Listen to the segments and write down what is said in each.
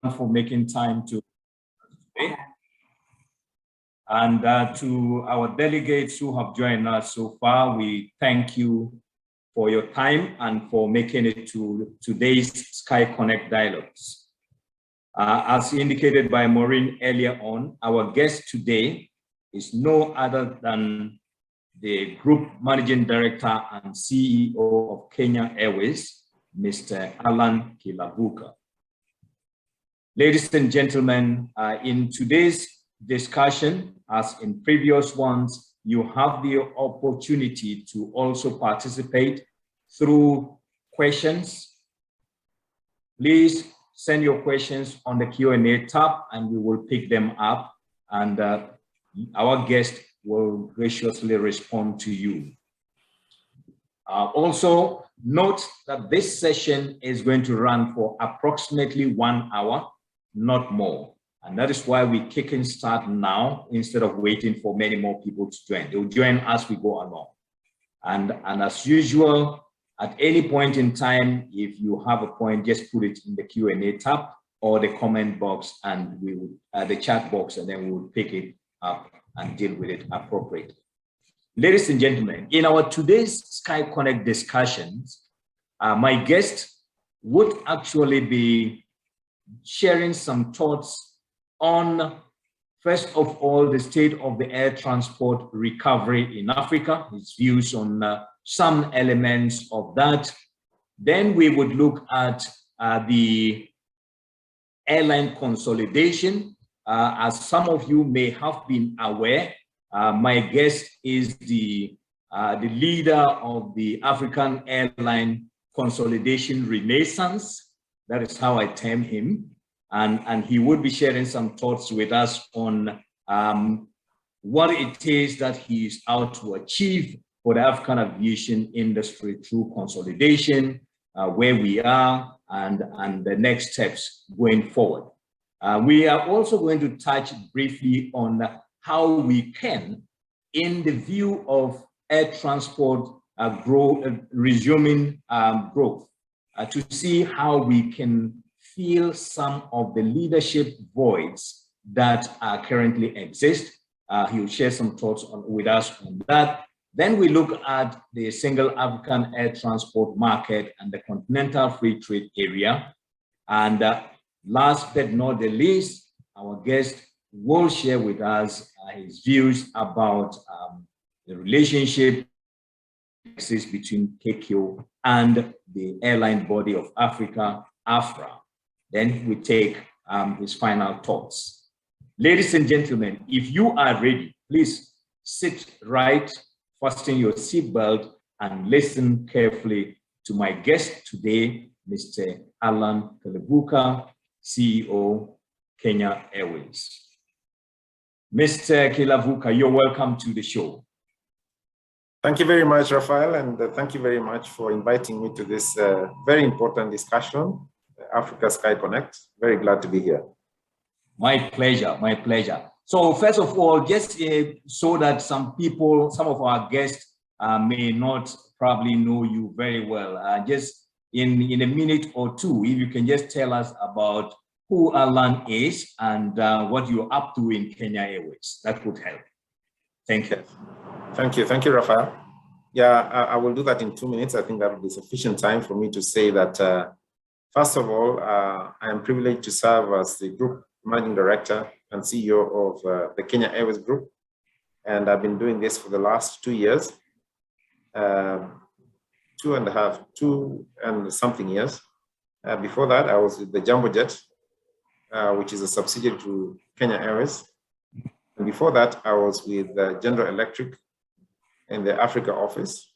for making time to today. And to our delegates who have joined us so far, we thank you for your time and for making it to today's SkyConnect Dialogues. As indicated by Maureen earlier on, our guest today is no other than the Group Managing Director and CEO of Kenya Airways, Mr. Allan Kilavuka. Ladies and gentlemen, in today's discussion, as in previous ones, you have the opportunity to also participate through questions. Please send your questions on the Q&A tab and we will pick them up, and our guest will graciously respond to you. Also, note that this session is going to run for approximately 1 hour, not more. And that is why we kick and start now instead of waiting for many more people to join. They'll join as we go along. And as usual, at any point in time, if you have a point, just put it in the Q&A tab or the comment box, and we will the chat box, and then we will pick it up and deal with it appropriately. Ladies and gentlemen, in our today's SkyConnect discussions, my guest would actually be sharing some thoughts on, first of all, the state of the air transport recovery in Africa, his views on some elements of that. Then we would look at the airline consolidation. As some of you may have been aware, my guest is the leader of the African airline consolidation renaissance. That is how I term him. And he would be sharing some thoughts with us on what it is that he is out to achieve for the African aviation industry through consolidation, where we are, and the next steps going forward. We are also going to touch briefly on how we can, in the view of air transport resuming growth, to see how we can fill some of the leadership voids that currently exist. He'll share some thoughts with us on that. Then we look at the single African air transport market and the continental free trade area. And last but not the least, our guest will share with us his views about the relationship between KQ and the airline body of Africa, AFRAA. Then we take his final thoughts. Ladies and gentlemen, if you are ready, please sit right, fasten your seatbelt, and listen carefully to my guest today, Mr. Allan Kilavuka, CEO, Kenya Airways. Mr. Kilavuka, you're welcome to the show. Thank you very much, Raphael, and thank you very much for inviting me to this very important discussion, Africa SkyConnect. Very glad to be here. My pleasure, my pleasure. So first of all, just so that some of our guests may not probably know you very well, just in a minute or two, if you can just tell us about who Allan is and what you're up to in Kenya Airways, that would help. Thank you. Thank you, Raphael. Yeah, I will do that in 2 minutes. I think that will be sufficient time for me to say that, first of all, I am privileged to serve as the Group Managing Director and CEO of the Kenya Airways Group. And I've been doing this for the last 2 years, 2 and something years. Before that, I was with the Jumbo Jet, which is a subsidiary to Kenya Airways. And before that, I was with General Electric in the Africa office,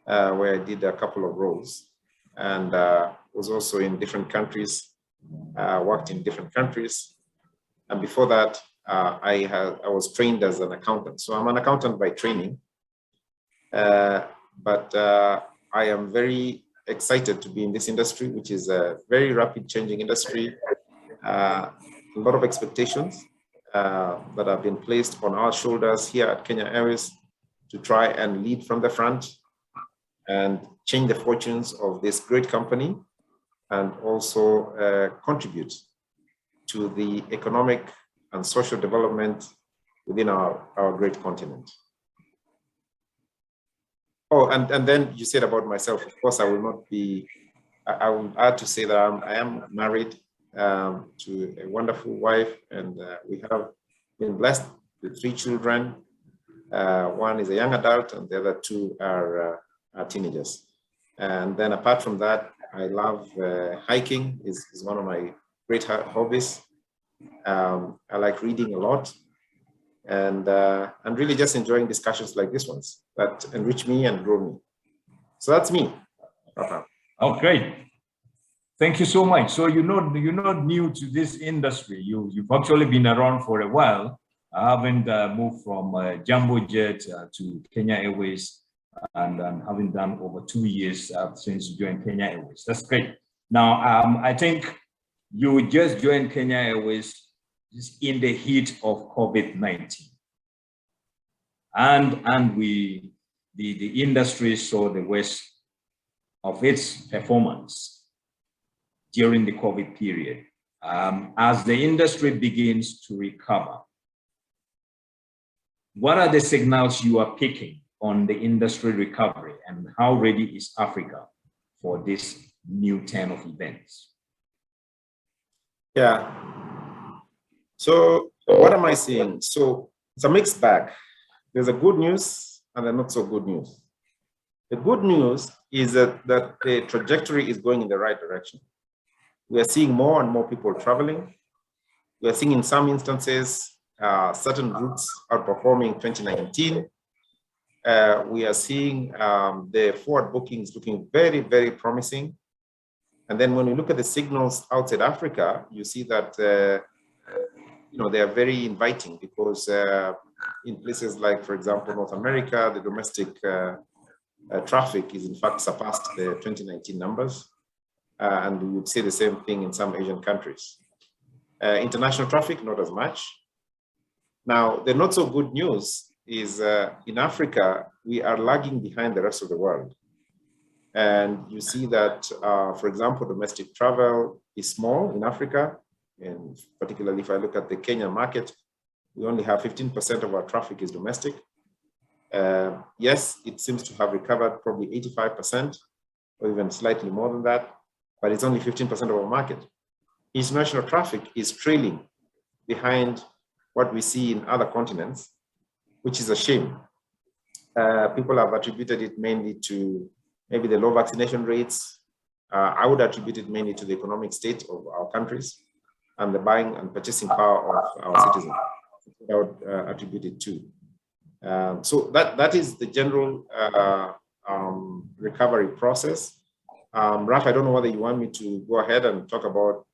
where I did a couple of roles, and was also in different countries, worked in different countries. And before that, I was trained as an accountant. So I'm an accountant by training, but I am very excited to be in this industry, which is a very rapid changing industry. A lot of expectations that have been placed on our shoulders here at Kenya Airways to try and lead from the front and change the fortunes of this great company, and also contribute to the economic and social development within our great continent. Oh, and then you said about myself, of course, I will not be, I will add to say that I am married to a wonderful wife, and we have been blessed with 3 children. One is a young adult and the other 2 are teenagers. And then apart from that, I love hiking is one of my great hobbies. I like reading a lot, and I'm really just enjoying discussions like this ones that enrich me and grow me. So that's me. Oh, great. Thank you so much. So you're not new to this industry. You've actually been around for a while. I haven't moved from Jumbo Jet to Kenya Airways, and having done over 2 years since you joined Kenya Airways. That's great. Now, I think you just joined Kenya Airways in the heat of COVID-19. And the industry saw the worst of its performance during the COVID period. As the industry begins to recover, what are the signals you are picking on the industry recovery, and how ready is Africa for this new turn of events? Yeah. So what am I seeing? So it's a mixed bag. There's a good news and a not so good news. The good news is that the trajectory is going in the right direction. We are seeing more and more people traveling. We are seeing in some instances certain routes outperforming 2019. We are seeing the forward bookings looking very, very promising. And then when we look at the signals outside Africa, you see that they are very inviting, because in places like, for example, North America, the domestic traffic is in fact surpassed the 2019 numbers. And we would say the same thing in some Asian countries. International traffic, not as much. Now, the not so good news is in Africa, we are lagging behind the rest of the world. And you see that, for example, domestic travel is small in Africa. And particularly if I look at the Kenyan market, we only have 15% of our traffic is domestic. Yes, it seems to have recovered probably 85% or even slightly more than that, but it's only 15% of our market. International traffic is trailing behind what we see in other continents, which is a shame. People have attributed it mainly to maybe the low vaccination rates. I would attribute it mainly to the economic state of our countries and the buying and purchasing power of our citizens. I would attribute it to. So that is the general recovery process. Raf, I don't know whether you want me to go ahead and talk about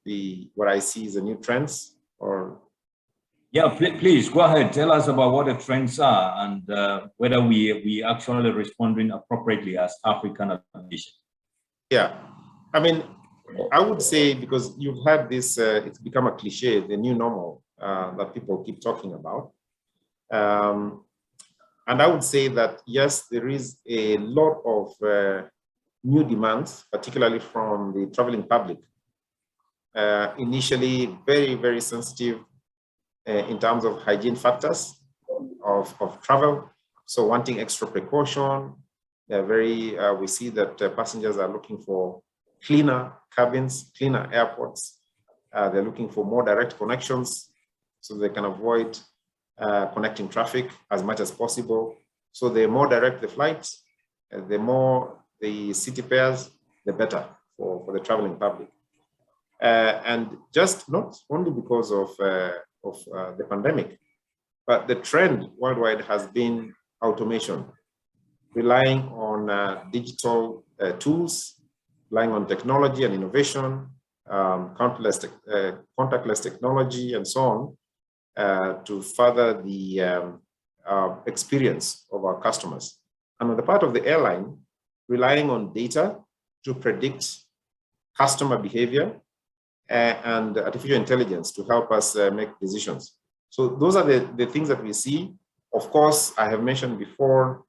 what I see as the new trends, or. Yeah, please go ahead. Tell us about what the trends are, and whether we actually responding appropriately as African nation. Yeah, I mean, I would say, because you've had this, it's become a cliche, the new normal that people keep talking about. And I would say that, yes, there is a lot of new demands, particularly from the traveling public. Initially, very, very sensitive in terms of hygiene factors of travel. So wanting extra precaution. They're very, we see that passengers are looking for cleaner cabins, cleaner airports. They're looking for more direct connections so they can avoid connecting traffic as much as possible. So the more direct the flights, the more the city fares, the better for the traveling public. And just not only because of the pandemic, but the trend worldwide has been automation, relying on digital tools, relying on technology and innovation, contactless technology, and so on, to further the experience of our customers. And on the part of the airline, relying on data to predict customer behavior and artificial intelligence to help us make decisions. So those are the things that we see. Of course, I have mentioned before,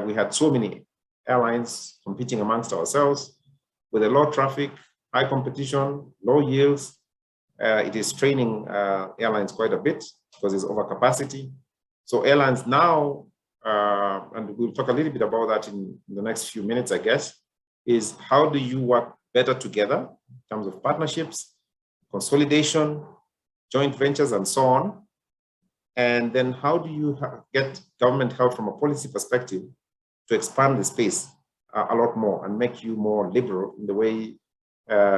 we had so many airlines competing amongst ourselves with a low traffic, high competition, low yields. It is straining airlines quite a bit because there's overcapacity. So airlines now, and we'll talk a little bit about that in the next few minutes, I guess, is how do you work better together in terms of partnerships, consolidation, joint ventures, and so on. And then how do you get government help from a policy perspective to expand the space a lot more and make you more liberal in the way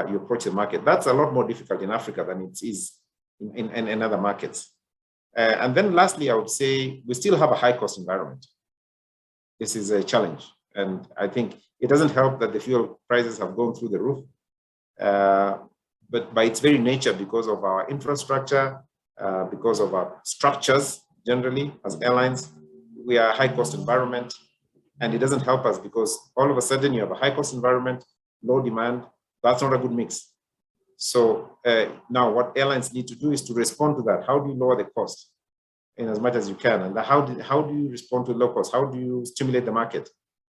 you approach the market? That's a lot more difficult in Africa than it is in other markets. And then lastly, I would say we still have a high cost environment. This is a challenge. And I think it doesn't help that the fuel prices have gone through the roof. But by its very nature, because of our infrastructure, because of our structures, generally, as airlines, we are a high-cost environment, and it doesn't help us because all of a sudden you have a high-cost environment, low demand. That's not a good mix. So now what airlines need to do is to respond to that. How do you lower the cost in as much as you can? And how do you respond to low cost? How do you stimulate the market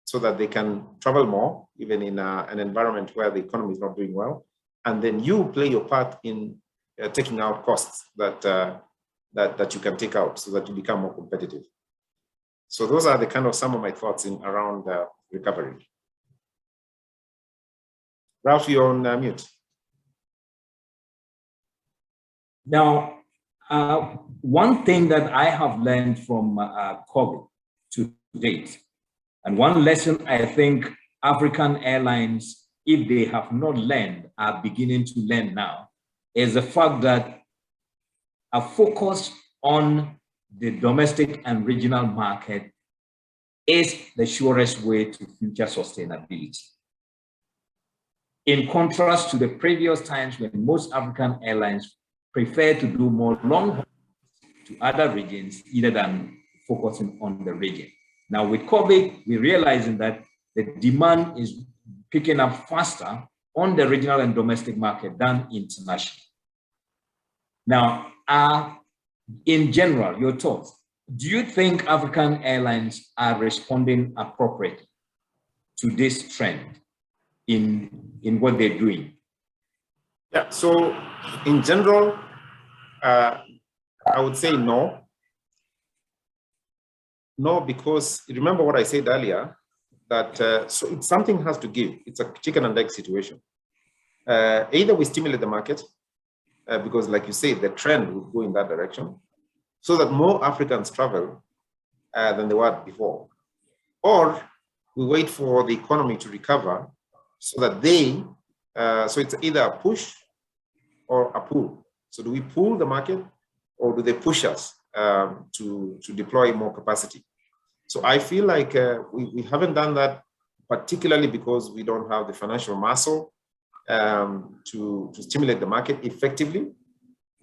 so that they can travel more, even in an environment where the economy is not doing well? And then you play your part in taking out costs that you can take out so that you become more competitive. So those are the kind of some of my thoughts around recovery. Ralph, you're on mute. Now, one thing that I have learned from COVID to date, and one lesson I think African airlines, if they have not learned, are beginning to learn now, is the fact that a focus on the domestic and regional market is the surest way to future sustainability. In contrast to the previous times when most African airlines prefer to do more long haul to other regions either than focusing on the region. Now with COVID, we're realizing that the demand is picking up faster on the regional and domestic market than international. Now, in general, your thoughts, do you think African airlines are responding appropriately to this trend in what they're doing? Yeah, so in general, I would say no. No, because remember what I said earlier, that so something has to give. It's a chicken and egg situation. Either we stimulate the market, because like you say, the trend would go in that direction, so that more Africans travel than they were before. Or we wait for the economy to recover so that they, so it's either a push or a pull. So do we pull the market or do they push us to deploy more capacity? So I feel like we haven't done that, particularly because we don't have the financial muscle to stimulate the market effectively.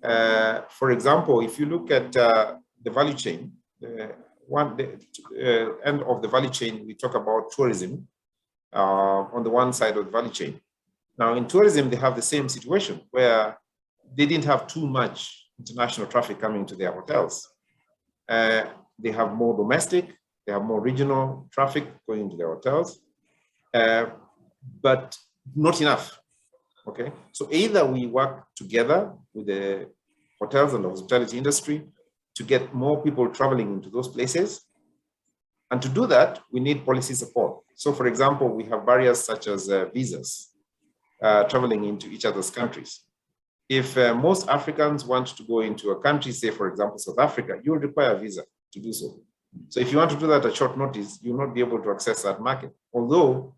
For example, if you look at the value chain, the end of the value chain, we talk about tourism on the one side of the value chain. Now in tourism, they have the same situation where they didn't have too much international traffic coming to their hotels. They have more domestic, they have more regional traffic going into their hotels, but not enough. Okay, so either we work together with the hotels and the hospitality industry to get more people traveling into those places. And to do that, we need policy support. So for example, we have barriers such as visas traveling into each other's countries. If most Africans want to go into a country, say for example, South Africa, you will require a visa to do so. So if you want to do that at short notice, you'll not be able to access that market. Although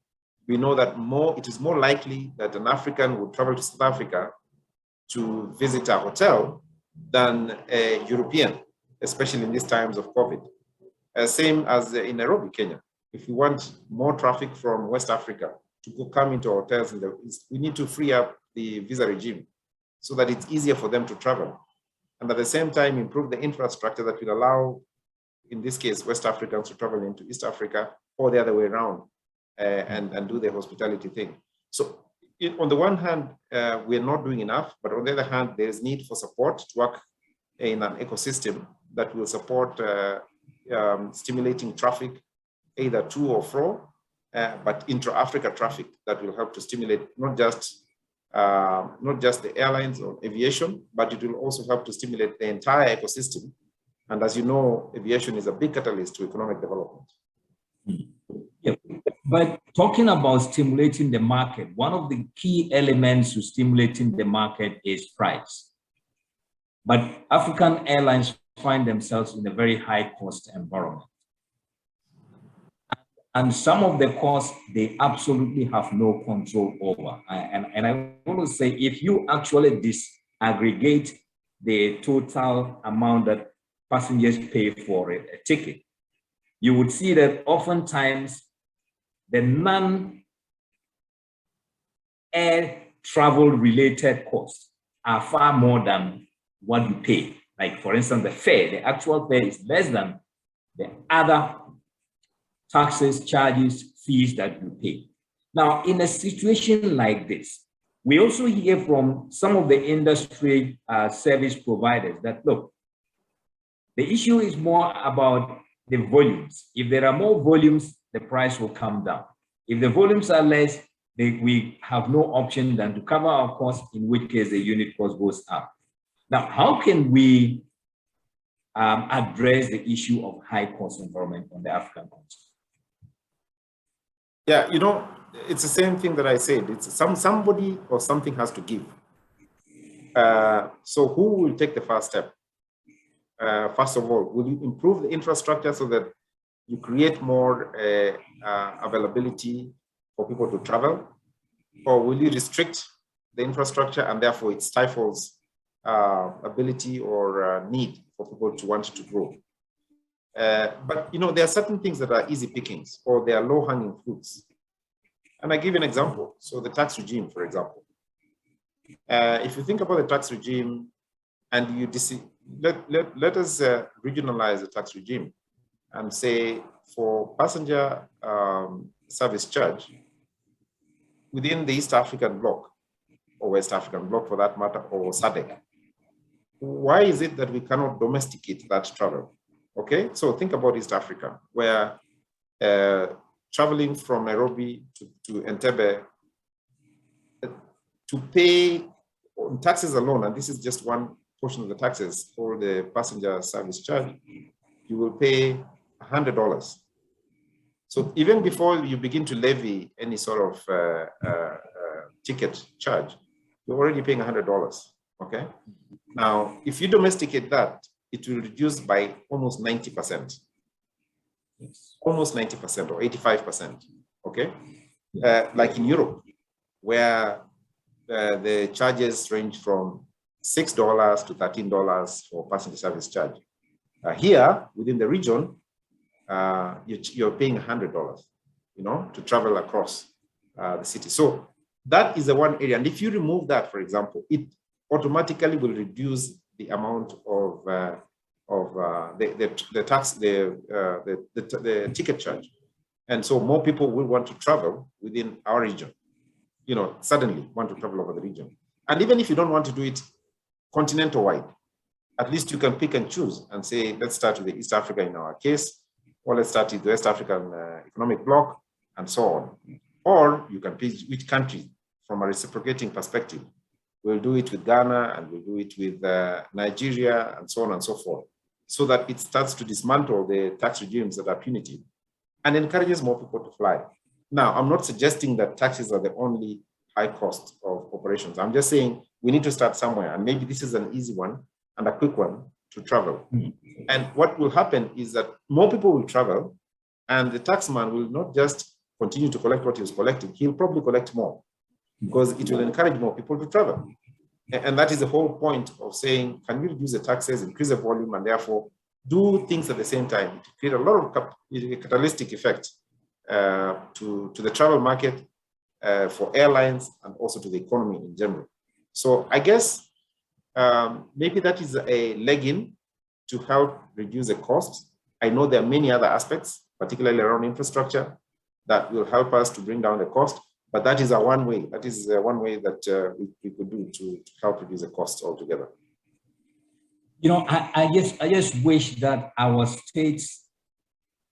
we know that it is more likely that an African would travel to South Africa to visit a hotel than a European, especially in these times of COVID. Same as in Nairobi, Kenya. If you want more traffic from West Africa to come into hotels in the East, we need to free up the visa regime so that it's easier for them to travel. And at the same time, improve the infrastructure that will allow, in this case, West Africans to travel into East Africa or the other way around. And do the hospitality thing. So on the one hand, we're not doing enough, but on the other hand, there's need for support to work in an ecosystem that will support stimulating traffic, either to or fro, but intra-Africa traffic that will help to stimulate not just not just the airlines or aviation, but it will also help to stimulate the entire ecosystem. And as you know, aviation is a big catalyst to economic development. Yeah. But talking about stimulating the market, one of the key elements to stimulating the market is price. But African airlines find themselves in a very high cost environment. And some of the costs, they absolutely have no control over. And I want to say, if you actually disaggregate the total amount that passengers pay for a ticket, you would see that oftentimes the non-air travel related costs are far more than what you pay. Like, for instance, the fare, the actual fare is less than the other taxes, charges, fees that you pay. Now, in a situation like this, we also hear from some of the industry service providers that, look, the issue is more about the volumes. If there are more volumes, the price will come down. If the volumes are less, we have no option than to cover our costs, in which case the unit cost goes up. Now, how can we address the issue of high cost environment on the African continent? Yeah, you know, it's the same thing that I said. It's somebody or something has to give. So who will take the first step? First of all, will you improve the infrastructure so that you create more availability for people to travel? Or will you restrict the infrastructure and therefore it stifles ability or need for people to want to grow? But you know, there are certain things that are easy pickings or they are low-hanging fruits. And I give an example. So the tax regime, for example. If you think about the tax regime and you let us regionalize the tax regime and say for passenger service charge within the East African bloc or West African bloc for that matter, or SADC, why is it that we cannot domesticate that travel? Okay, so think about East Africa, where traveling from Nairobi to Entebbe, to pay on taxes alone, and this is just one portion of the taxes for the passenger service charge, you will pay $100. So even before you begin to levy any sort of ticket charge, you're already paying $100, okay? Now, if you domesticate that, it will reduce by almost 90%. Yes. Almost 90% or 85%, okay? Like in Europe, where the charges range from $6 to $13 for passenger service charge. Here, within the region, you're paying $100, you know, to travel across the city. So that is the one area. And if you remove that, for example, it automatically will reduce the amount of the tax, the ticket charge. And so more people will want to travel within our region, you know, suddenly want to travel over the region. And even if you don't want to do it continental-wide, at least you can pick and choose and say, let's start with the East Africa in our case, or let's start with the West African economic bloc, and so on. Or you can pick which country from a reciprocating perspective. We'll do it with Ghana, and we'll do it with Nigeria, and so on and so forth, so that it starts to dismantle the tax regimes that are punitive and encourages more people to fly. Now, I'm not suggesting that taxes are the only high cost of operations. I'm just saying we need to start somewhere, and maybe this is an easy one and a quick one to travel. Mm-hmm. And what will happen is that more people will travel, and the taxman will not just continue to collect what he was collecting, he'll probably collect more, because it will encourage more people to travel. And that is the whole point of saying, can we reduce the taxes, increase the volume, and therefore do things at the same time to create a lot of catalytic effect to the travel market, for airlines, and also to the economy in general. So I guess maybe that is a leg in to help reduce the cost. I know there are many other aspects, particularly around infrastructure, that will help us to bring down the cost. But that is one way. That is one way that we could do to help reduce the costs altogether. You know, I just wish that our states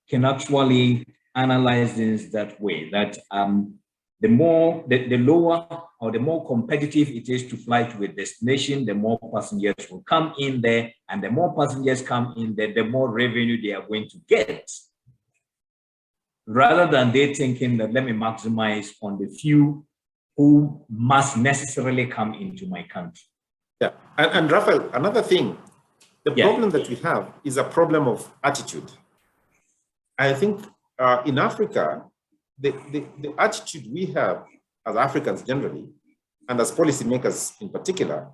can actually analyze this that way. That the lower or the more competitive it is to fly to a destination, the more passengers will come in there, and the more passengers come in there, the more revenue they are going to get. Rather than they thinking that let me maximize on the few who must necessarily come into my country. Yeah, and Raphael, another thing, the problem that we have is a problem of attitude. I think in Africa, the attitude we have as Africans generally, and as policymakers in particular,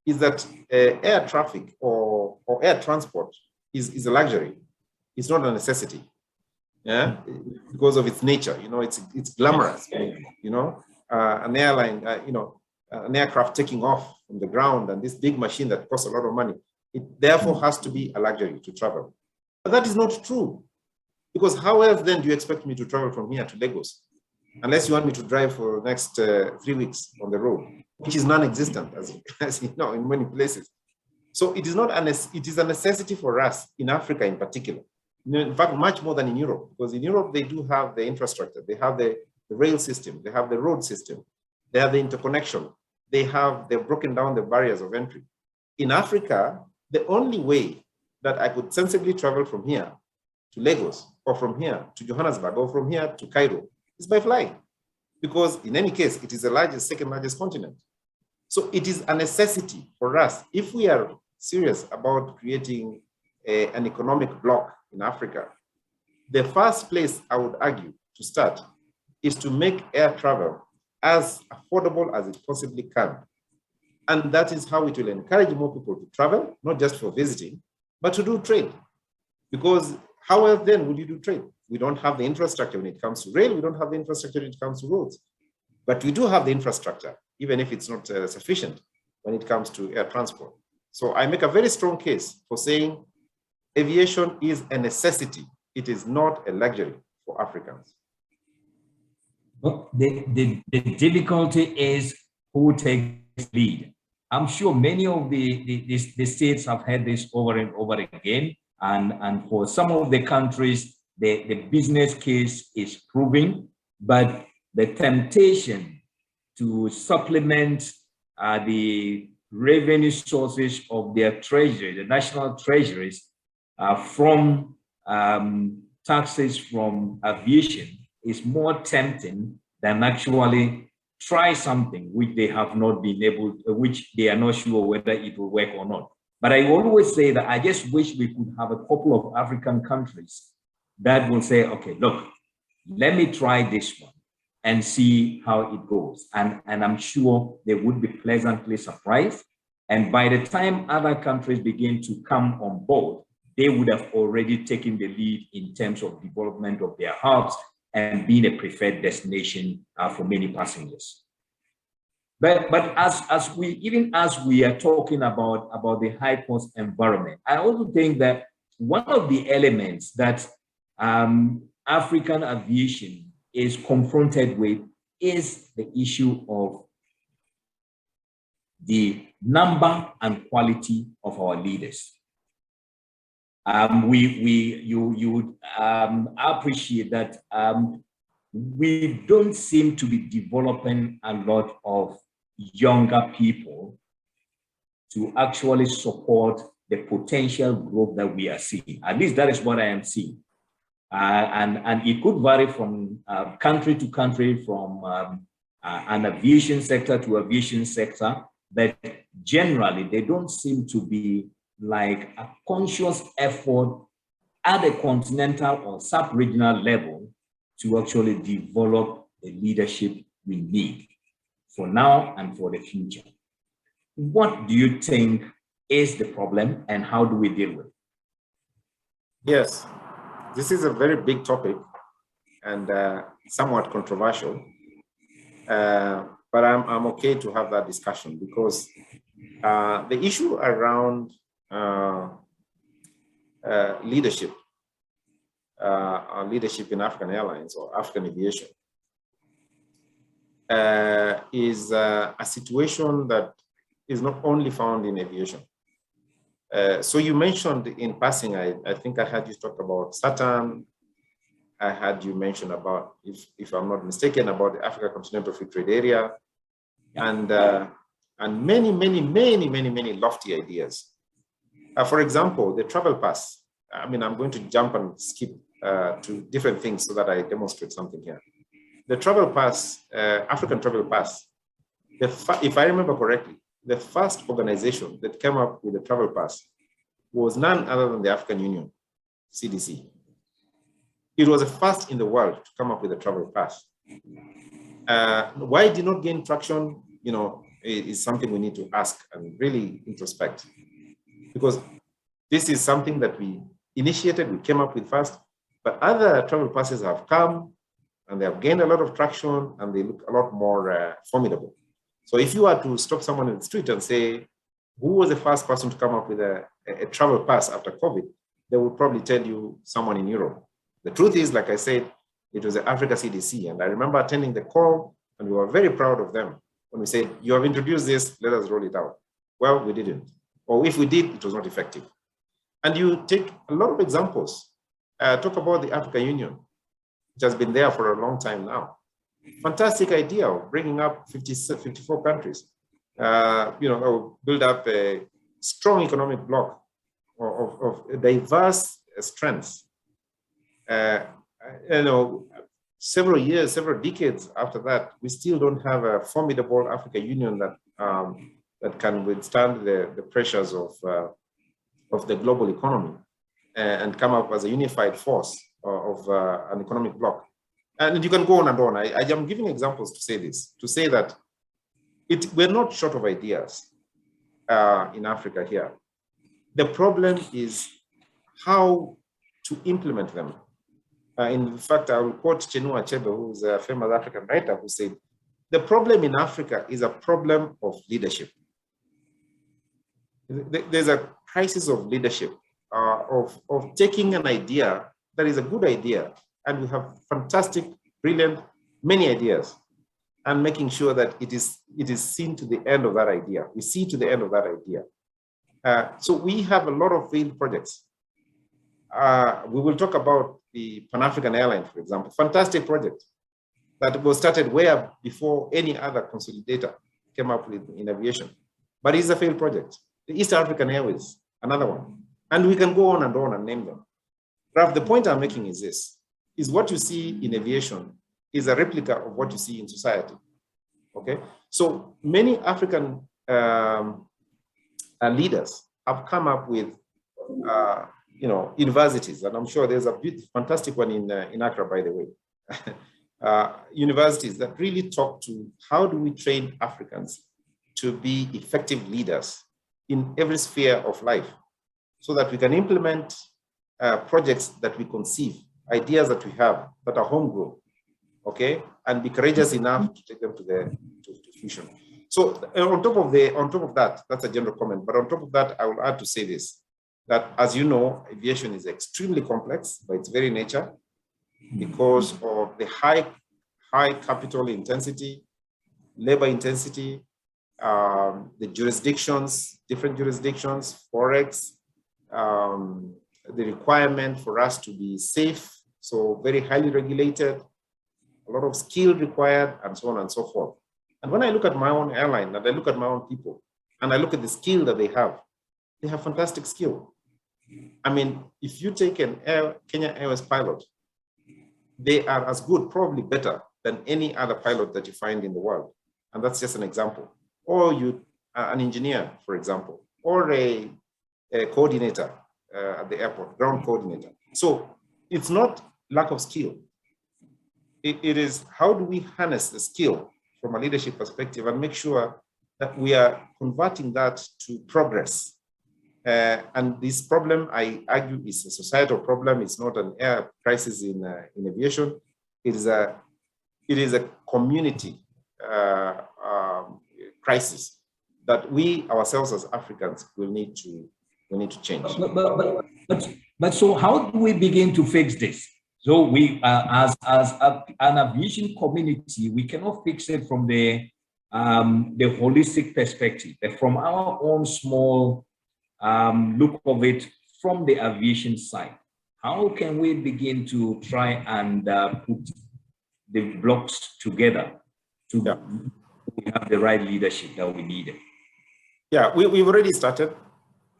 is that air traffic or air transport is a luxury. It's not a necessity. Yeah, because of its nature. You know, it's glamorous. You know, an airline, an aircraft taking off from the ground and this big machine that costs a lot of money. It therefore has to be a luxury to travel. But that is not true. Because how else then do you expect me to travel from here to Lagos? Unless you want me to drive for the next 3 weeks on the road, which is non-existent, as you know, in many places. So it is not it is a necessity for us in Africa in particular. In fact, much more than in Europe, because in Europe, they do have the infrastructure. They have the rail system. They have the road system. They have the interconnection. They've broken down the barriers of entry. In Africa, the only way that I could sensibly travel from here to Lagos, or from here to Johannesburg, or from here to Cairo, is by flying. Because in any case, it is the second largest continent. So it is a necessity for us, if we are serious about creating an economic bloc in Africa, the first place I would argue to start is to make air travel as affordable as it possibly can. And that is how it will encourage more people to travel, not just for visiting, but to do trade. Because how else then would you do trade? We don't have the infrastructure when it comes to rail. We don't have the infrastructure when it comes to roads. But we do have the infrastructure, even if it's not sufficient when it comes to air transport. So I make a very strong case for saying aviation is a necessity. It is not a luxury for Africans. Well, the difficulty is who takes lead. I'm sure many of the states have had this over and over again. And for some of the countries, the business case is proving, but the temptation to supplement the revenue sources of their treasury, the national treasuries, from taxes from aviation is more tempting than actually try something which they have not been able, which they are not sure whether it will work or not. But I always say that I just wish we could have a couple of African countries that will say, okay, look, let me try this one and see how it goes. And I'm sure they would be pleasantly surprised. And by the time other countries begin to come on board, they would have already taken the lead in terms of development of their hubs and being a preferred destination for many passengers. But as we are talking about the high cost environment, I also think that one of the elements that African aviation is confronted with is the issue of the number and quality of our leaders. You would appreciate that we don't seem to be developing a lot of younger people to actually support the potential growth that we are seeing. At least that is what I am seeing. And it could vary from country to country, from an aviation sector to aviation sector, but generally they don't seem to be like a conscious effort at a continental or sub-regional level to actually develop the leadership we need for now and for the future. What do you think is the problem and how do we deal with it? Yes, this is a very big topic and somewhat controversial, but I'm okay to have that discussion because the issue around leadership in African Airlines or African aviation is a situation that is not only found in aviation. So you mentioned in passing, I think I heard you talk about Saturn, I had you mention about, if I'm not mistaken, about the Africa Continental Free Trade Area, and many lofty ideas. For example, the travel pass. I mean, I'm going to jump and skip to different things so that I demonstrate something here. The travel pass, African travel pass, if I remember correctly, the first organization that came up with the travel pass was none other than the African Union, CDC. It was the first in the world to come up with a travel pass. Why it did not gain traction, you know, is something we need to ask and really introspect. Because this is something that we initiated, we came up with first, but other travel passes have come and they have gained a lot of traction and they look a lot more formidable. So if you are to stop someone in the street and say, who was the first person to come up with a travel pass after COVID, they will probably tell you someone in Europe. The truth is, like I said, it was the Africa CDC. And I remember attending the call and we were very proud of them when we said, you have introduced this, let us roll it out. Well, we didn't. Or if we did, it was not effective. And you take a lot of examples. Talk about the African Union, which has been there for a long time now. Fantastic idea of bringing up 54 countries. You know, build up a strong economic bloc of diverse strengths. You know, several years, several decades after that, we still don't have a formidable African Union that that can withstand the pressures of the global economy and come up as a unified force of an economic bloc. And you can go on and on. I am giving examples to say this, to say that we're not short of ideas in Africa here. The problem is how to implement them. In fact, I will quote Chinua Achebe, who's a famous African writer, who said, the problem in Africa is a problem of leadership. There's a crisis of leadership, of taking an idea that is a good idea, and we have fantastic, brilliant, many ideas, and making sure that it is seen to the end of that idea. We see to the end of that idea. So we have a lot of failed projects. We will talk about the Pan-African Airline, for example, fantastic project that was started way before any other consolidator came up with in aviation, but it's a failed project. The East African Airways, another one. And we can go on and name them. Ralph, the point I'm making is this, is what you see in aviation is a replica of what you see in society, okay? So many African leaders have come up with, you know, universities, and I'm sure there's a fantastic one in Accra, by the way. Universities that really talk to how do we train Africans to be effective leaders in every sphere of life, so that we can implement projects that we conceive, ideas that we have that are homegrown, okay, and be courageous enough to take them to fruition. So on top of that, that's a general comment. But on top of that, I will add to say this: that, as you know, aviation is extremely complex by its very nature, because of the high capital intensity, labor intensity, the jurisdictions, different jurisdictions, forex, the requirement for us to be safe, so very highly regulated, a lot of skill required, and so on and so forth. And when I look at my own airline, and I look at my own people, and I look at the skill that they have fantastic skill. I mean, if you take an Kenya Airways pilot, they are as good, probably better than any other pilot that you find in the world. And that's just an example. Or an engineer, for example, or a coordinator at the airport, ground coordinator. So it's not lack of skill. It is how do we harness the skill from a leadership perspective and make sure that we are converting that to progress. And this problem, I argue, is a societal problem. It's not an air crisis in aviation. It is a community crisis that we ourselves as Africans will need to change. But so how do we begin to fix this? So we, as an aviation community, we cannot fix it from the holistic perspective, but from our own small look of it from the aviation side. how can we begin to try and put the blocks together to have the right leadership that we need? Yeah, we've already started.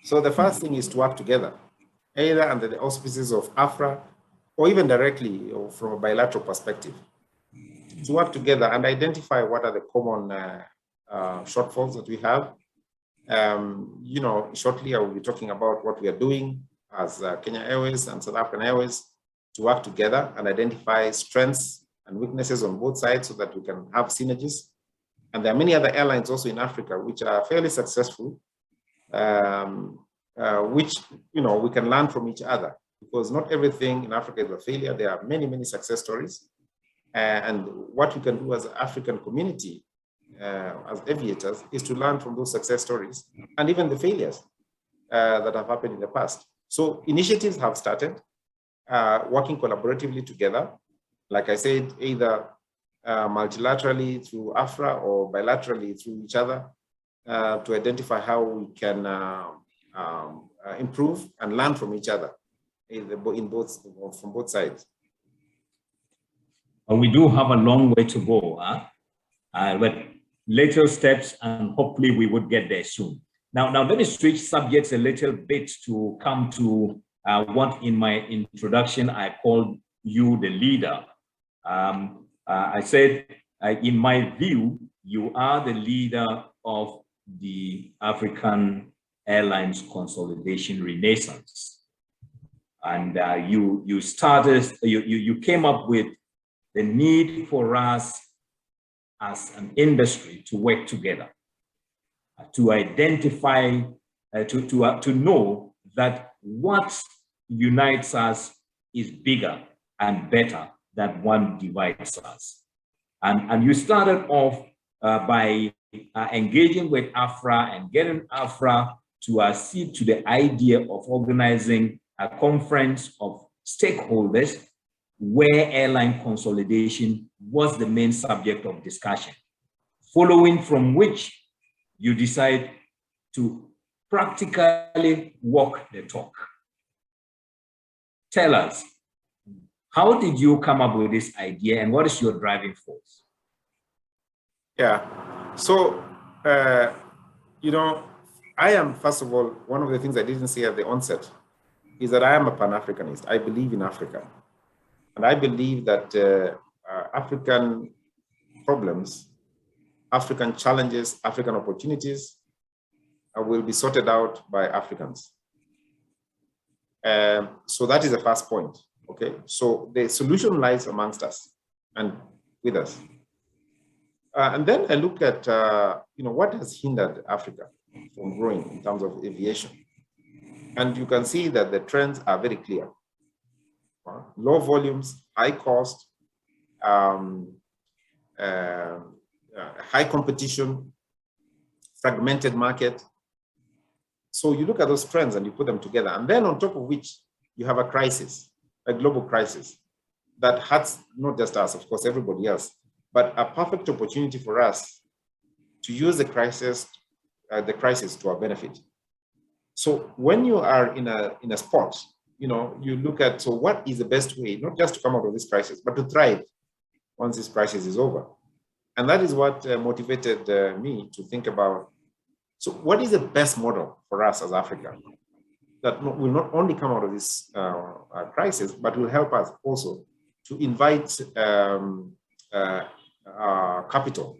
So the first thing is to work together, either under the auspices of AFRAA or even directly or from a bilateral perspective, to work together and identify what are the common shortfalls that we have. You know, shortly I will be talking about what we are doing as Kenya Airways and South African Airways to work together and identify strengths and weaknesses on both sides so that we can have synergies. And there are many other airlines also in Africa which are fairly successful, which, you know, we can learn from each other, because not everything in Africa is a failure. There are many, many success stories. And what we can do as an African community, as aviators, is to learn from those success stories and even the failures that have happened in the past. So initiatives have started, working collaboratively together. Like I said, either multilaterally through AFRAA or bilaterally through each other, to identify how we can improve and learn from each other from both sides. We do have a long way to go, but little steps, and hopefully we would get there soon. Now let me switch subjects a little bit to come to what in my introduction I called you the leader. I said, in my view, you are the leader of the African Airlines consolidation renaissance. And you came up with the need for us as an industry to work together, to identify, to know that what unites us is bigger and better than what divides us. And you started off by engaging with AFRAA and getting AFRAA to accede to the idea of organizing a conference of stakeholders where airline consolidation was the main subject of discussion, following from which you decide to practically walk the talk. Tell us, how did you come up with this idea and what is your driving force? Yeah, so, you know, I am, first of all, one of the things I didn't say at the onset is that I am a Pan-Africanist. I believe in Africa. And I believe that African problems, African challenges, African opportunities will be sorted out by Africans. So that is the first point, okay? So the solution lies amongst us and with us. And then I look at, you know, what has hindered Africa from growing in terms of aviation. And you can see that the trends are very clear. Low volumes, high cost, high competition, fragmented market. So you look at those trends and you put them together. And then on top of which, you have a crisis, a global crisis that hurts not just us, of course, everybody else, but a perfect opportunity for us to use the crisis to our benefit. So when you are in a spot, you know, you look at, so what is the best way, not just to come out of this crisis, but to thrive once this crisis is over. And that is what motivated me to think about, so what is the best model for us as Africa that will not only come out of this crisis, but will help us also to invite capital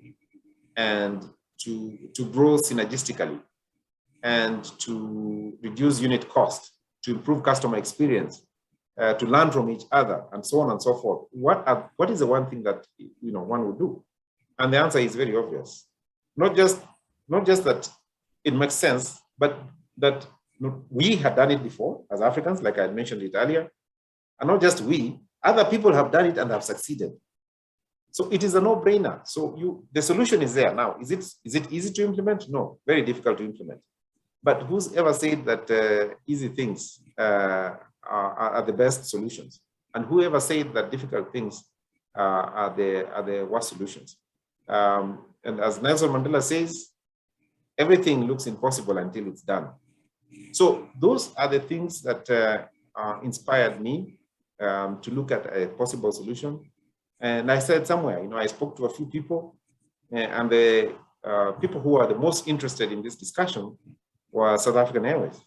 and to grow synergistically and to reduce unit cost, to improve customer experience, to learn from each other, and so on and so forth. What is the one thing that, you know, one would do? And the answer is very obvious. Not just that it makes sense, but that we had done it before as Africans, like I mentioned it earlier, and not just we, other people have done it and have succeeded. So it is a no-brainer. So the solution is there now. Is it easy to implement? No, very difficult to implement. But who's ever said that easy things are the best solutions? And whoever said that difficult things are the worst solutions? And as Nelson Mandela says, everything looks impossible until it's done. So those are the things that inspired me to look at a possible solution. And I said somewhere, you know, I spoke to a few people, and the people who are the most interested in this discussion were South African Airways.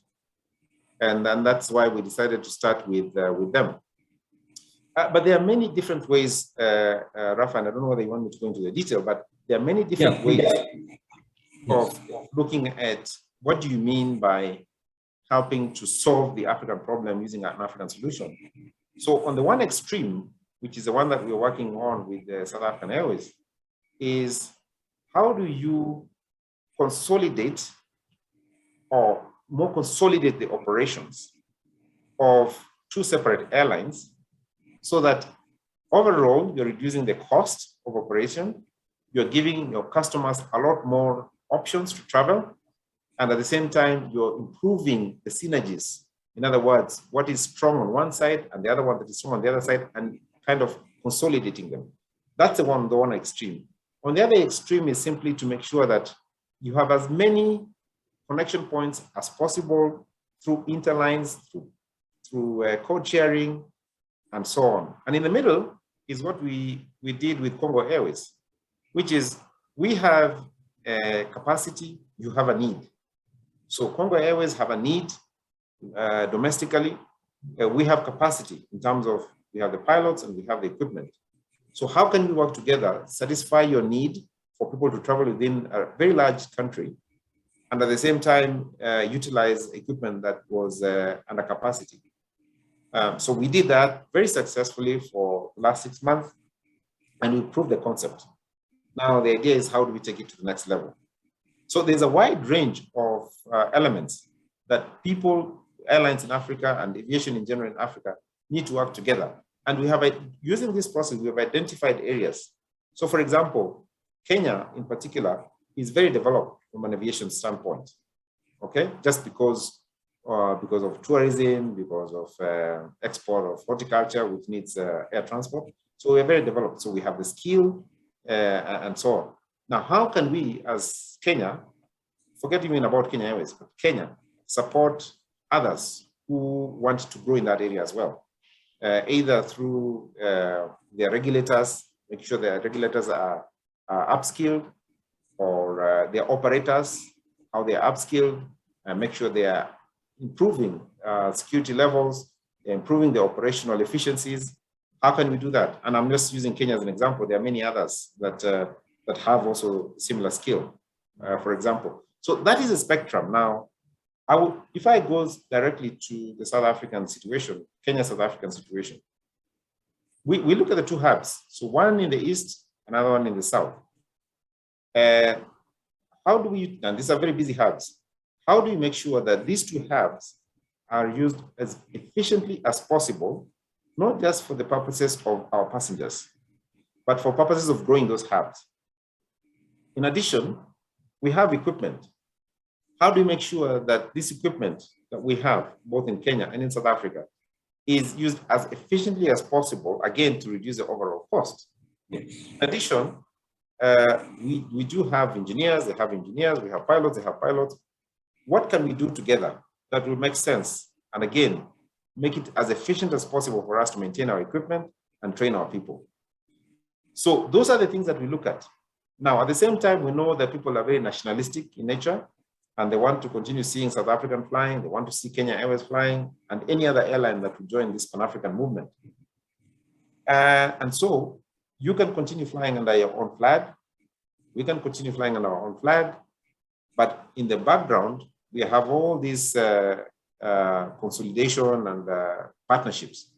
And that's why we decided to start with them. But there are many different ways, Rafa, and I don't know whether you want me to go into the detail, but there are many different ways of looking at what do you mean by helping to solve the African problem using an African solution. So on the one extreme, which is the one that we're working on with South African Airways, is how do you consolidate or more consolidate the operations of two separate airlines so that overall you're reducing the cost of operation, you're giving your customers a lot more options to travel, and at the same time you're improving the synergies. In other words, what is strong on one side and the other one that is strong on the other side, and kind of consolidating them. That's the one extreme. On the other extreme is simply to make sure that you have as many connection points as possible through interlines, through code sharing, and so on. And in the middle is what we did with Congo Airways, which is we have a capacity, you have a need. So Congo Airways have a need domestically. We have capacity in terms of we have the pilots and we have the equipment. So how can we work together, satisfy your need for people to travel within a very large country, and at the same time utilize equipment that was under capacity? So we did that very successfully for the last 6 months, and we proved the concept. Now the idea is how do we take it to the next level? So there's a wide range of elements that people, airlines in Africa and aviation in general in Africa need to work together. And we have, using this process, we have identified areas. So for example, Kenya in particular is very developed from an aviation standpoint, okay? Just because of tourism, because of export of horticulture, which needs air transport. So we're very developed. So we have the skill and so on. Now, how can we as Kenya, forget even about Kenya Airways, but Kenya, support others who want to grow in that area as well? Either through their regulators, make sure their regulators are upskilled, or their operators, how they are upskilled, and make sure they are improving security levels, improving the operational efficiencies. How can we do that? And I'm just using Kenya as an example. There are many others that have also similar skill, for example. So that is a spectrum. Now, if I go directly to the South African situation, Kenya-South African situation, we look at the two hubs. So one in the east, another one in the south. How do we, and these are very busy hubs, how do you make sure that these two hubs are used as efficiently as possible, not just for the purposes of our passengers, but for purposes of growing those hubs? In addition, we have equipment. How do we make sure that this equipment that we have, both in Kenya and in South Africa, is used as efficiently as possible, again, to reduce the overall cost? In addition, we do have engineers, they have engineers, we have pilots, they have pilots. What can we do together that will make sense? And again, make it as efficient as possible for us to maintain our equipment and train our people. So those are the things that we look at. Now, at the same time, we know that people are very nationalistic in nature, and they want to continue seeing South African flying, they want to see Kenya Airways flying, and any other airline that will join this Pan-African movement. And so you can continue flying under your own flag, we can continue flying under our own flag, but in the background, we have all these consolidation and partnerships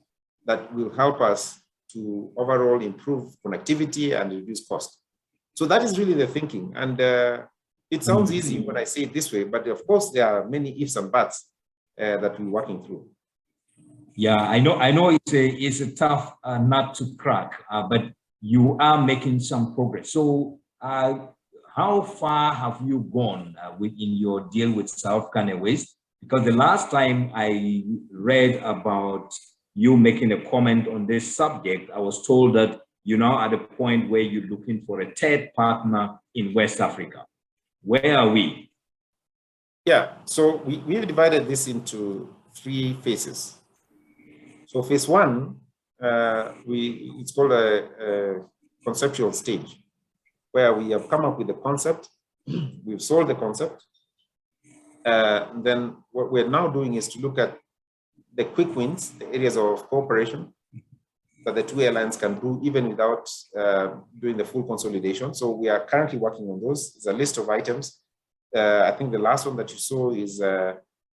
that will help us to overall improve connectivity and reduce cost. So that is really the thinking. And it sounds easy when I say it this way, but of course there are many ifs and buts that we're working through. Yeah, I know it's a tough nut to crack, but you are making some progress. So how far have you gone in your deal with South African Airways? Because the last time I read about you making a comment on this subject, I was told that you're now at a point where you're looking for a third partner in West Africa. Where are we? Yeah, so we divided this into 3 phases. So phase one, it's called a conceptual stage, where we have come up with the concept, we've solved the concept. Then what we're now doing is to look at the quick wins, the areas of cooperation that the two airlines can do even without doing the full consolidation. So we are currently working on those. It's a list of items. I think the last one that you saw is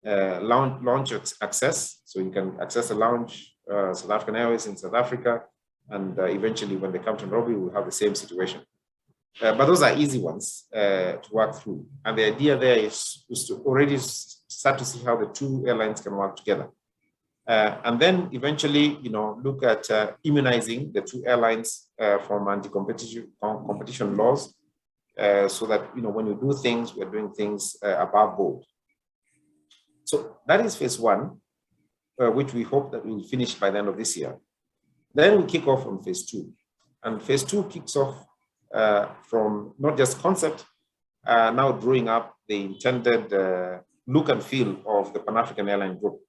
launch access. So you can access a lounge, South African Airways in South Africa, and eventually when they come to Nairobi, we'll have the same situation. But those are easy ones to work through. And the idea there is to already start to see how the two airlines can work together. And then eventually, look at immunizing the two airlines from competition laws, so that, when we do things, we're doing things above board. So that is phase one, which we hope that we'll finish by the end of this year. Then we kick off on phase two. And phase two kicks off from not just concept, now drawing up the intended look and feel of the Pan-African Airline Group.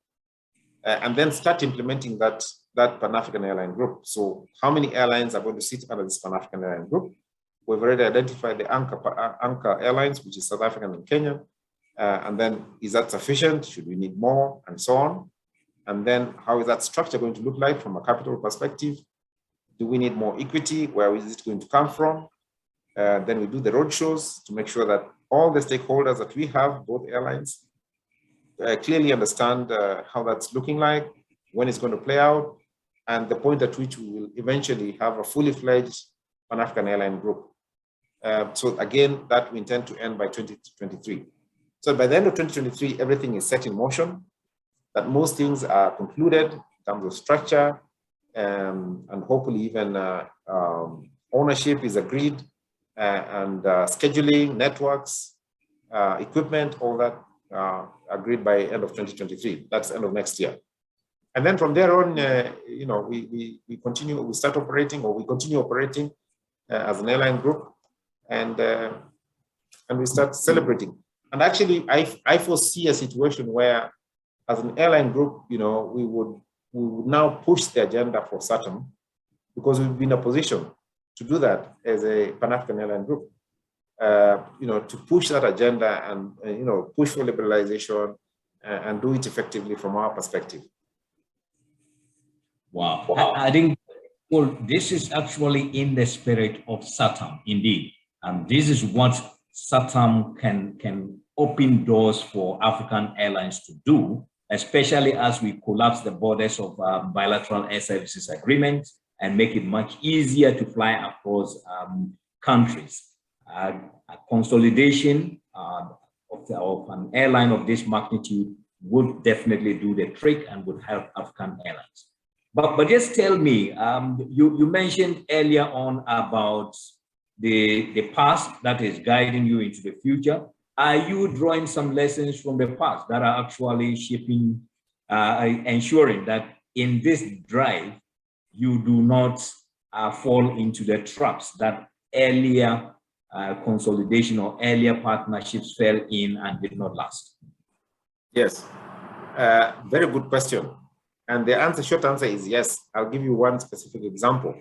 And then start implementing that Pan-African Airline Group. So how many airlines are going to sit under this Pan-African Airline Group? We've already identified the anchor airlines, which is South African and Kenya. And then, is that sufficient? Should we need more? And so on. And then how is that structure going to look like from a capital perspective? Do we need more equity? Where is it going to come from? Then we do the roadshows to make sure that all the stakeholders that we have, both airlines, clearly understand how that's looking like, when it's going to play out, and the point at which we will eventually have a fully fledged Pan-African Airline Group. So again, that we intend to end by 2023. So by the end of 2023, everything is set in motion, that most things are concluded in terms of structure, and hopefully even ownership is agreed, and scheduling, networks, equipment, all that agreed by end of 2023. That's end of next year. And then from there on, we continue, we start operating, or we continue operating as an airline group, and we start celebrating. And actually, I foresee a situation where, as an airline group, we would now push the agenda for Saturn, because we've been in a position to do that as a Pan-African Airline Group. To push that agenda and push for liberalization and do it effectively from our perspective. Wow. I think, well, this is actually in the spirit of SATAM, indeed. And this is what SATAM can open doors for African airlines to do, especially as we collapse the borders of bilateral air services agreements and make it much easier to fly across countries. A consolidation of an airline of this magnitude would definitely do the trick and would help African airlines. But just tell me, you mentioned earlier on about the past that is guiding you into the future. Are you drawing some lessons from the past that are actually shaping, ensuring that in this drive, you do not fall into the traps that earlier consolidation or earlier partnerships fell in and did not last? Yes, very good question. And the short answer is yes. I'll give you one specific example.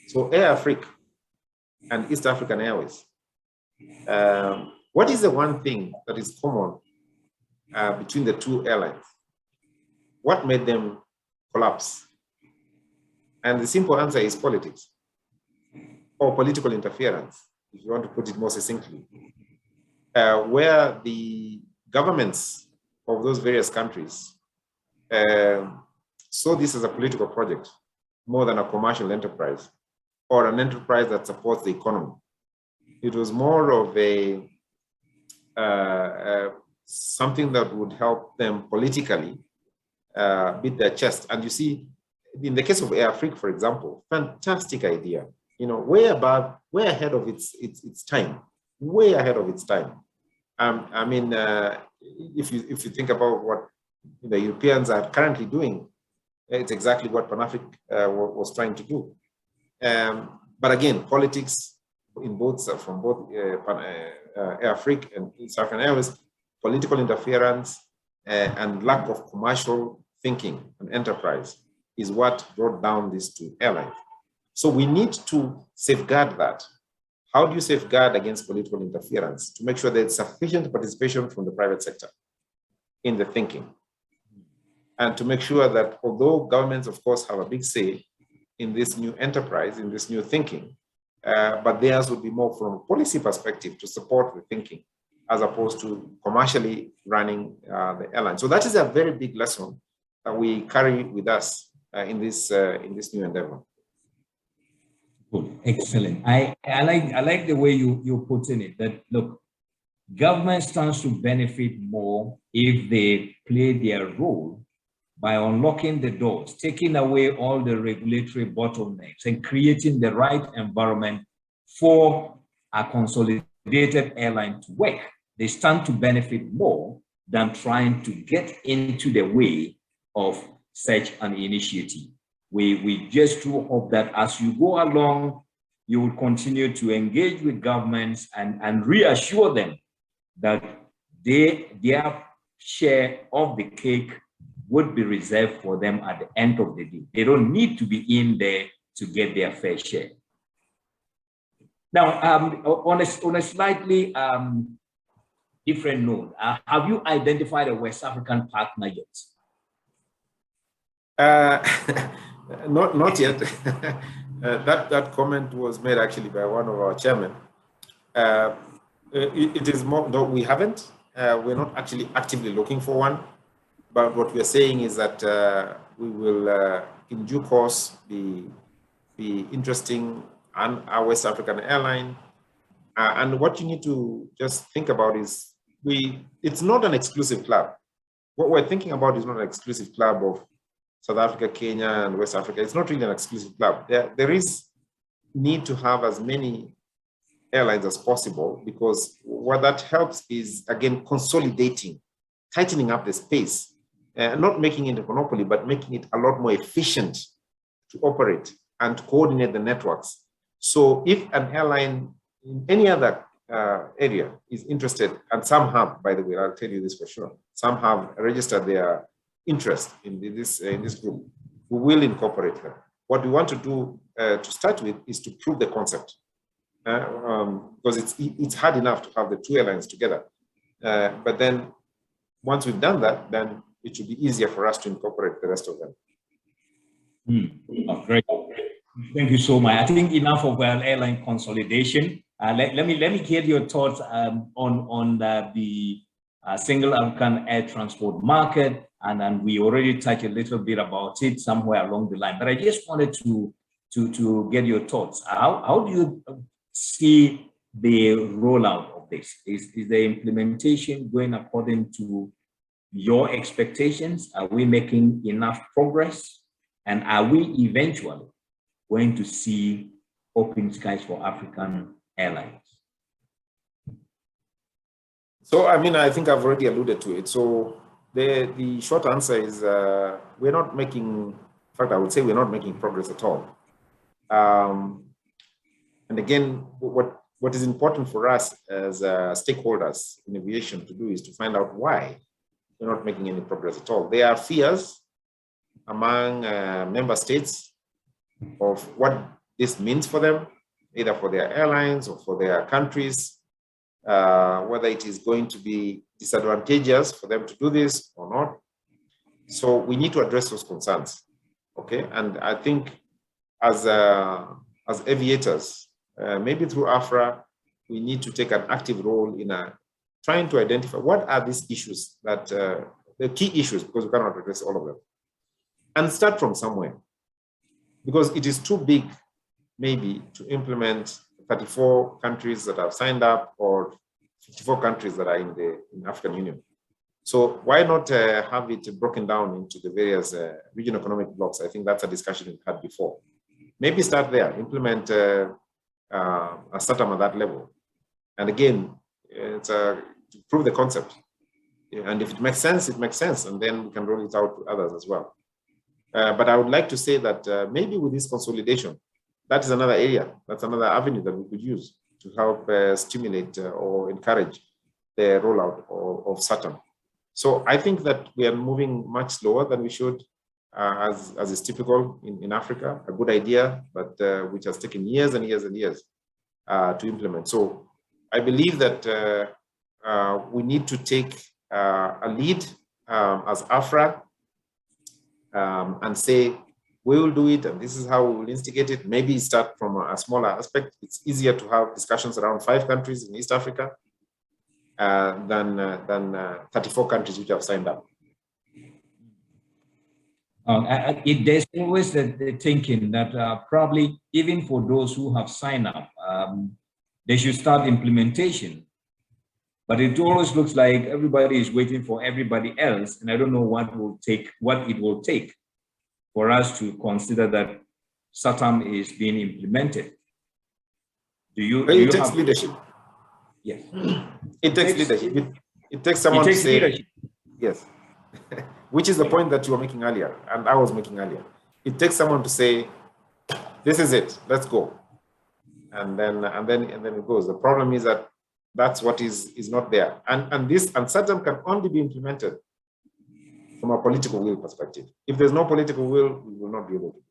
So AFRAA and East African Airways. What is the one thing that is common between the two airlines? What made them collapse? And the simple answer is politics, or political interference, if you want to put it more succinctly, where the governments of those various countries saw this as a political project more than a commercial enterprise or an enterprise that supports the economy. It was more of a something that would help them politically beat their chest. And you see, in the case of AFRAA, for example, fantastic idea. Way ahead of its time, way ahead of its time. I mean, if you think about what the Europeans are currently doing, it's exactly what Pan-Africa was trying to do. But again, politics in both from both AFRAA and East African Airways, political interference and lack of commercial thinking and enterprise is what brought down this to airlines. So we need to safeguard that. How do you safeguard against political interference to make sure there's sufficient participation from the private sector in the thinking? And to make sure that although governments, of course, have a big say in this new enterprise, in this new thinking, but theirs would be more from a policy perspective to support the thinking, as opposed to commercially running the airline. So that is a very big lesson that we carry with us in this new endeavor. Good. Excellent. I like the way you're putting it, that look, government stands to benefit more if they play their role by unlocking the doors, taking away all the regulatory bottlenecks and creating the right environment for a consolidated airline to work. They stand to benefit more than trying to get into the way of such an initiative. We just do hope that as you go along, you will continue to engage with governments and reassure them that their share of the cake would be reserved for them at the end of the day. They don't need to be in there to get their fair share. Now, on a slightly different note, have you identified a West African partner yet? Not yet. That comment was made actually by one of our chairmen. It is more, no, we haven't. We're not actually actively looking for one. But what we are saying is that we will, in due course, be interesting on our West African airline. And what you need to just think about is it's not an exclusive club. What we're thinking about is not an exclusive club of South Africa, Kenya, and West Africa. It's not really an exclusive club. There is need to have as many airlines as possible, because what that helps is, again, consolidating, tightening up the space, not making it a monopoly, but making it a lot more efficient to operate and to coordinate the networks. So if an airline in any other area is interested, and some have, by the way, I'll tell you this for sure, some have registered their interest in this group, we will incorporate them. What we want to do to start with is to prove the concept, because it's hard enough to have the two airlines together. But then once we've done that, then it should be easier for us to incorporate the rest of them. Oh, great. Thank you so much. I think enough of airline consolidation. Let me get your thoughts on the single African air transport market, and we already touched a little bit about it somewhere along the line. But I just wanted to get your thoughts. How do you see the rollout of this? Is the implementation going according to your expectations? Are we making enough progress? And are we eventually going to see open skies for African airlines? So, I mean, I think I've already alluded to it. So the short answer is we're not making, in fact, I would say we're not making progress at all. And again, what is important for us as stakeholders in aviation to do is to find out why we're not making any progress at all. There are fears among member states of what this means for them, either for their airlines or for their countries, whether it is going to be disadvantageous for them to do this or not. So we need to address those concerns, okay? And I think as aviators, maybe through AFRAA, we need to take an active role in trying to identify what are these issues that, the key issues, because we cannot address all of them. And start from somewhere, because it is too big, maybe, to implement 34 countries that have signed up or 54 countries that are in the African Union. So why not have it broken down into the various regional economic blocks? I think that's a discussion we've had before. Maybe start there, implement a SATAM at that level. And again, it's to prove the concept. And if it makes sense, it makes sense. And then we can roll it out to others as well. But I would like to say that maybe with this consolidation, that is another area, that's another avenue that we could use to help stimulate or encourage the rollout of SATAM. So I think that we are moving much slower than we should. as is typical in Africa, a good idea, but which has taken years and years and years to implement. So I believe that we need to take a lead as AFRAA and say, we will do it, and this is how we will instigate it. Maybe start from a smaller aspect. It's easier to have discussions around 5 countries in East Africa than 34 countries which have signed up. There's always the thinking that probably even for those who have signed up, they should start implementation. But it always looks like everybody is waiting for everybody else, and I don't know what it will take for us to consider that SATAM is being implemented. It takes leadership. Yes. It takes leadership. It takes someone to say, leadership. Yes. Which is the point that you were making earlier, and I was making earlier. It takes someone to say, this is it, let's go. And then it goes. The problem is that that's what is not there. And SATAM can only be implemented from a political will perspective. If there's no political will, we will not be able to.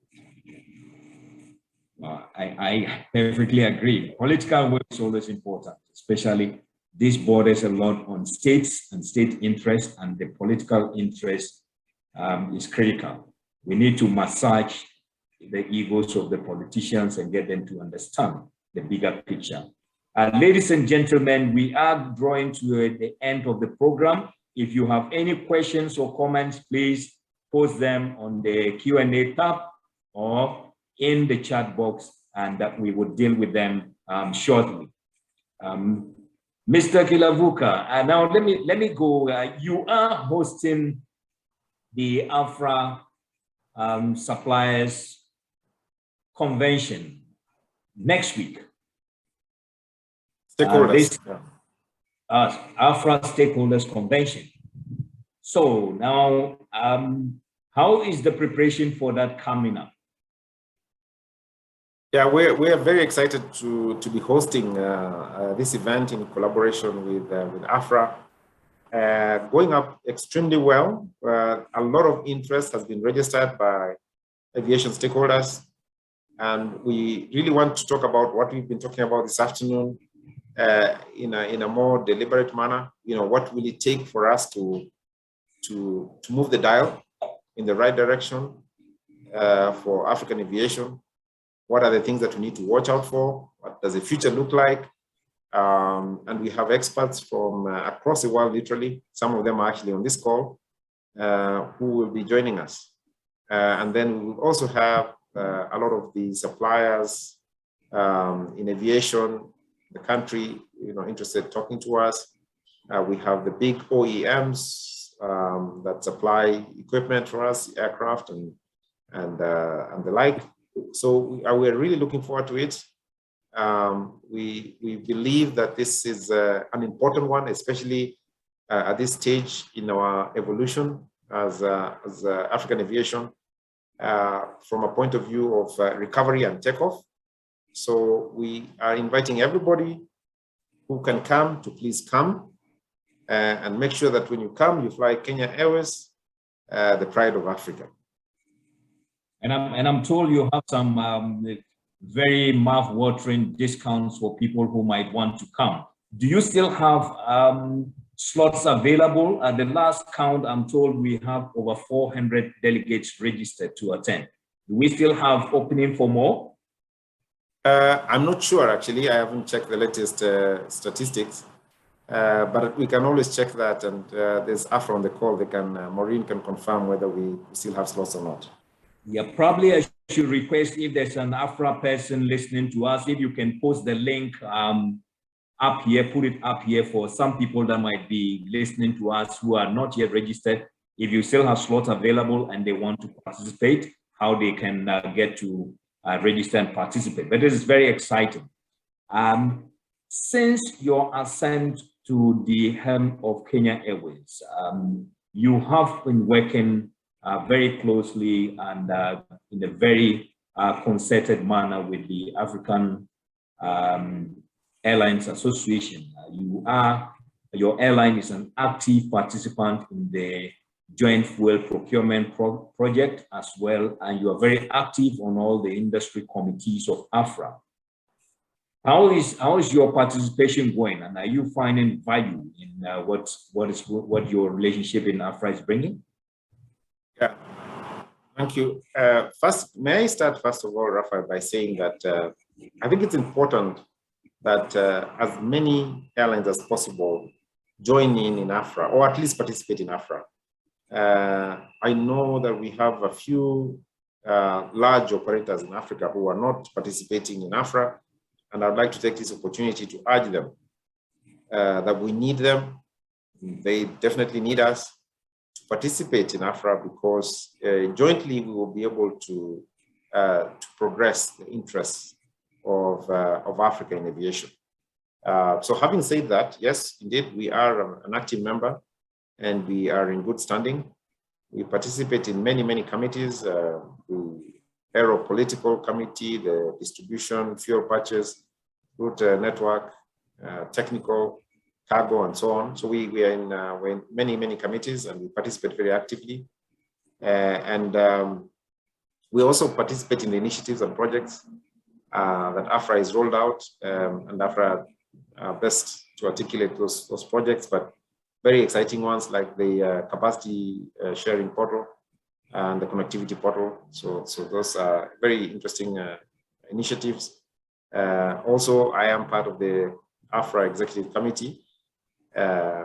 I perfectly agree. Political will is always important, especially this borders a lot on states and state interest, and the political interest is critical. We need to massage the egos of the politicians and get them to understand the bigger picture. Ladies and gentlemen, we are drawing to the end of the program. If you have any questions or comments, please post them on the Q&A tab or in the chat box, and that we will deal with them shortly. Mr. Kilavuka, now let me go. You are hosting the AFRAA Suppliers Convention next week. Stakeholders. AFRAA Stakeholders Convention. So now, how is the preparation for that coming up? Yeah, we are very excited to be hosting this event in collaboration with AFRAA. Going up extremely well. A lot of interest has been registered by aviation stakeholders, and we really want to talk about what we've been talking about this afternoon in a more deliberate manner. You know, what will it take for us to move the dial in the right direction for African aviation? What are the things that we need to watch out for? What does the future look like? And we have experts from across the world, literally. Some of them are actually on this call, who will be joining us. And then we will also have a lot of the suppliers in aviation, the country, interested talking to us. We have the big OEMs that supply equipment for us, aircraft and the like. So we're really looking forward to it. We believe that this is an important one, especially at this stage in our evolution as African aviation, from a point of view of recovery and takeoff. So we are inviting everybody who can come to please come, and make sure that when you come, you fly Kenya Airways, the pride of Africa. And I'm told you have some very mouth-watering discounts for people who might want to come. Do you still have slots available? At the last count, I'm told we have over 400 delegates registered to attend. Do we still have opening for more? I'm not sure, actually. I haven't checked the latest statistics, but we can always check that. And there's AFRAA on the call. Maureen can confirm whether we still have slots or not. Yeah, probably I should request, if there's an AFRAA person listening to us, if you can post the link up here, put it up here for some people that might be listening to us who are not yet registered. If you still have slots available and they want to participate, how they can get to register and participate. But this is very exciting. Since your ascent to the helm of Kenya Airways, you have been working very closely and in a very concerted manner with the African Airlines Association. Your airline is an active participant in the joint fuel procurement project as well, and you are very active on all the industry committees of AFRAA. How is your participation going, and are you finding value in what your relationship in AFRAA is bringing? Yeah, thank you. First, may I start first of all, Rafael, by saying that I think it's important that as many airlines as possible join in AFRAA, or at least participate in AFRAA. I know that we have a few large operators in Africa who are not participating in AFRAA, and I'd like to take this opportunity to urge them that we need them. They definitely need us to participate in AFRAA, because jointly we will be able to progress the interests of Africa in aviation. So having said that, yes, indeed, we are an active member and we are in good standing. We participate in many committees, the Aero-political committee, the distribution, fuel purchase, route network, technical, cargo, and so on. So we're in many committees, and we participate very actively. We also participate in the initiatives and projects that AFRAA has rolled out, and AFRAA best to articulate those projects, but very exciting ones like the capacity sharing portal and the connectivity portal. So those are very interesting initiatives. Also, I am part of the AFRAA Executive Committee,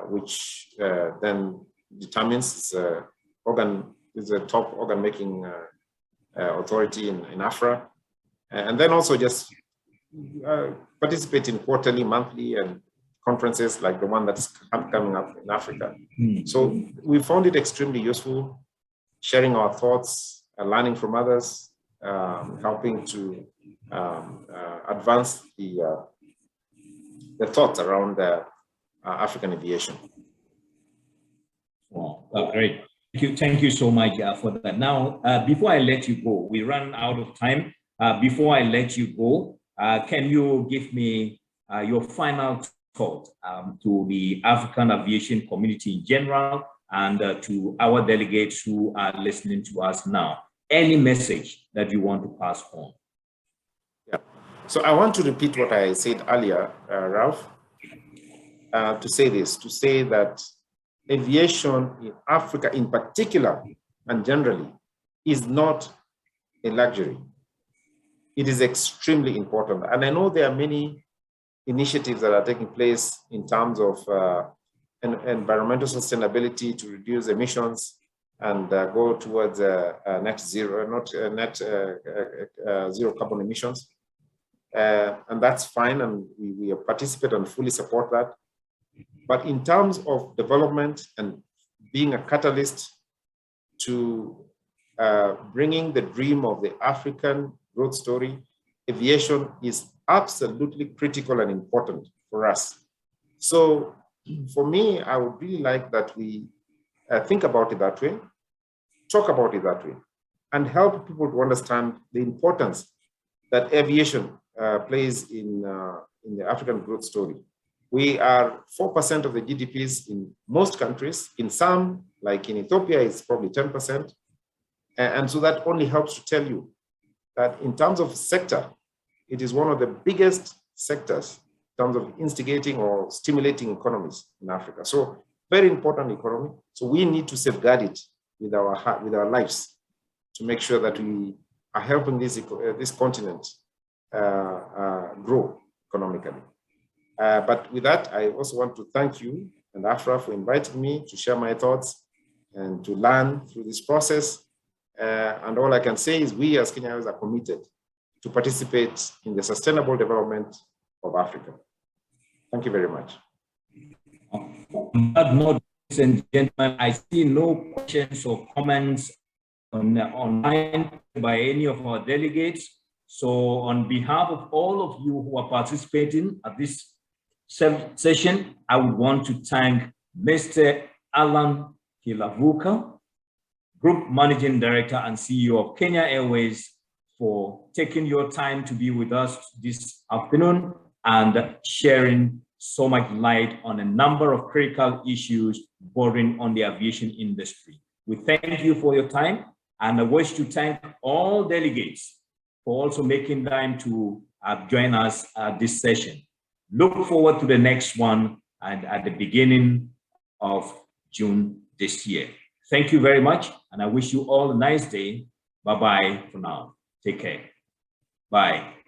which then determines the top organ making authority in AFRAA, and then also just participate in quarterly, monthly, and conferences like the one that's coming up in Africa. So we found it extremely useful, sharing our thoughts, learning from others, helping to advance the thoughts around African aviation. Wow, great. Thank you so much for that. Now, before I let you go, we ran out of time. Before I let you go, can you give me your final thought to the African aviation community in general, and to our delegates who are listening to us now? Any message that you want to pass on? Yeah. So I want to repeat what I said earlier, Ralph, to say that aviation in Africa in particular and generally is not a luxury. It is extremely important. And I know there are many initiatives that are taking place in terms of environmental sustainability to reduce emissions and go towards net zero, zero carbon emissions. And that's fine, and we participate and fully support that. But in terms of development and being a catalyst to bringing the dream of the African growth story, aviation is absolutely critical and important for us. So for me, I would really like that we think about it that way, talk about it that way, and help people to understand the importance that aviation plays in the African growth story. We are 4% of the GDPs in most countries. In some, like in Ethiopia, it's probably 10%. And so that only helps to tell you that in terms of sector, it is one of the biggest sectors in terms of instigating or stimulating economies in Africa. So very important economy. So we need to safeguard it with our lives to make sure that we are helping this continent grow economically. But with that, I also want to thank you and AFRAA for inviting me to share my thoughts and to learn through this process. And all I can say is we as Kenya Airways are committed to participate in the sustainable development of Africa. Thank you very much. Ladies and gentlemen, I see no questions or comments online by any of our delegates. So on behalf of all of you who are participating at this session, I would want to thank Mr. Allan Kilavuka, Group Managing Director and CEO of Kenya Airways, for taking your time to be with us this afternoon and sharing so much light on a number of critical issues bordering on the aviation industry. We thank you for your time, and I wish to thank all delegates for also making time to join us at this session. Look forward to the next one and at the beginning of June this year. Thank you very much, and I wish you all a nice day. Bye-bye for now. Take care. Bye.